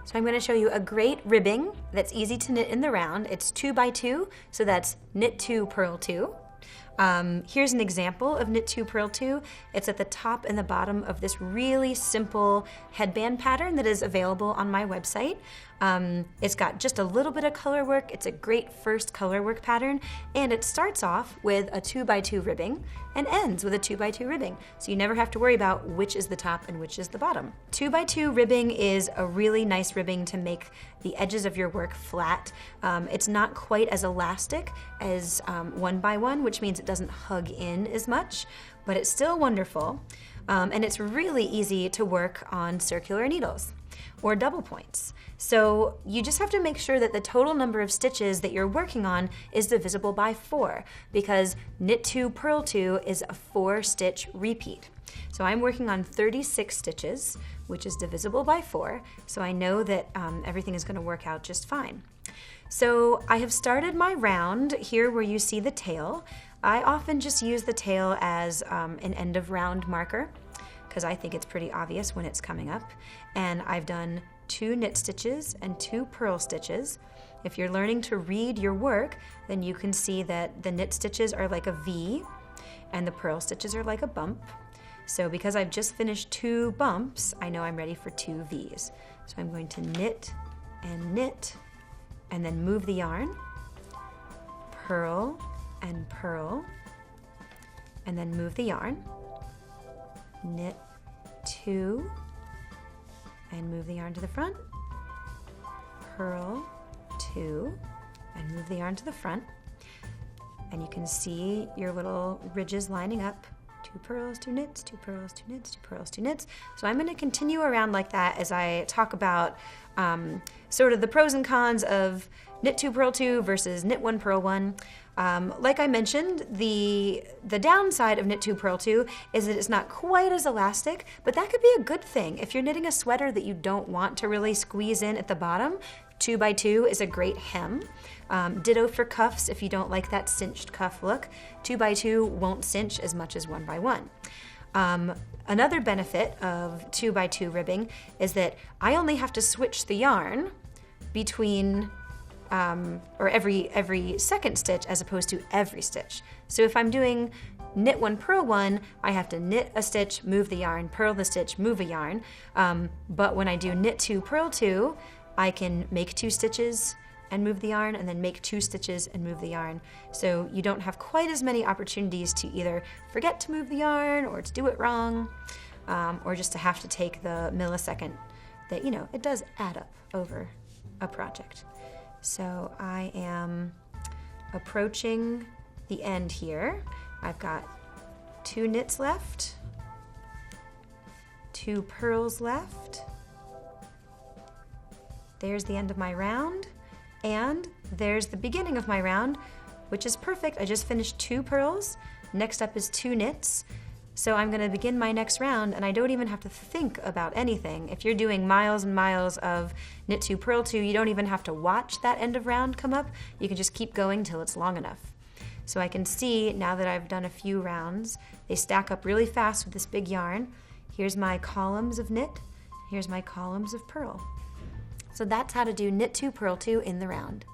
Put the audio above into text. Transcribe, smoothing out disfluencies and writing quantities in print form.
So I'm going to show you a great ribbing that's easy to knit in the round. It's 2 by 2, so that's knit 2, purl 2. Here's an example of knit 2, purl 2. It's at the top and the bottom of this really simple headband pattern that is available on my website. It's got just a little bit of color work. It's a great first color work pattern, and it starts off with a 2 by 2 ribbing and ends with a 2 by 2 ribbing. So you never have to worry about which is the top and which is the bottom. 2 by 2 ribbing is a really nice ribbing to make the edges of your work flat. It's not quite as elastic as 1 by 1, which means it doesn't hug in as much, but it's still wonderful. And it's really easy to work on circular needles or double points. So you just have to make sure that the total number of stitches that you're working on is divisible by 4, because knit 2, purl 2 is a 4-stitch repeat. So I'm working on 36 stitches, which is divisible by 4, so I know that everything is going to work out just fine. So I have started my round here where you see the tail. I often just use the tail as an end of round marker, because I think it's pretty obvious when it's coming up. And I've done 2 knit stitches and 2 purl stitches. If you're learning to read your work, then you can see that the knit stitches are like a V and the purl stitches are like a bump. So because I've just finished 2 bumps, I know I'm ready for 2 V's. So I'm going to knit and then move the yarn, purl, and then move the yarn, knit 2, and move the yarn to the front, purl 2, and move the yarn to the front. And you can see your little ridges lining up. 2 purls, 2 knits, 2 purls, 2 knits, 2 purls, 2 knits. So I'm going to continue around like that as I talk about sort of the pros and cons of knit 2, purl 2 versus knit 1, purl 1. Like I mentioned, the downside of knit 2, purl 2 is that it's not quite as elastic, but that could be a good thing. If you're knitting a sweater that you don't want to really squeeze in at the bottom, 2 by 2 is a great hem. Ditto for cuffs if you don't like that cinched cuff look. 2 by 2 won't cinch as much as 1 by 1. Another benefit of 2 by 2 ribbing is that I only have to switch the yarn between or every second stitch as opposed to every stitch. So if I'm doing knit 1, purl 1, I have to knit a stitch, move the yarn, purl the stitch, move a yarn. But when I do knit 2, purl 2, I can make 2 stitches and move the yarn, and then make 2 stitches and move the yarn. So you don't have quite as many opportunities to either forget to move the yarn or to do it wrong, or just to have to take the millisecond that, it does add up over a project. So I am approaching the end here. I've got 2 knits left, 2 purls left. There's the end of my round, and there's the beginning of my round, which is perfect. I just finished 2 purls. Next up is 2 knits. So I'm going to begin my next round, and I don't even have to think about anything. If you're doing miles and miles of knit 2, purl 2, you don't even have to watch that end of round come up. You can just keep going till it's long enough. So I can see now that I've done a few rounds, they stack up really fast with this big yarn. Here's my columns of knit. Here's my columns of purl. So that's how to do knit 2, purl 2 in the round.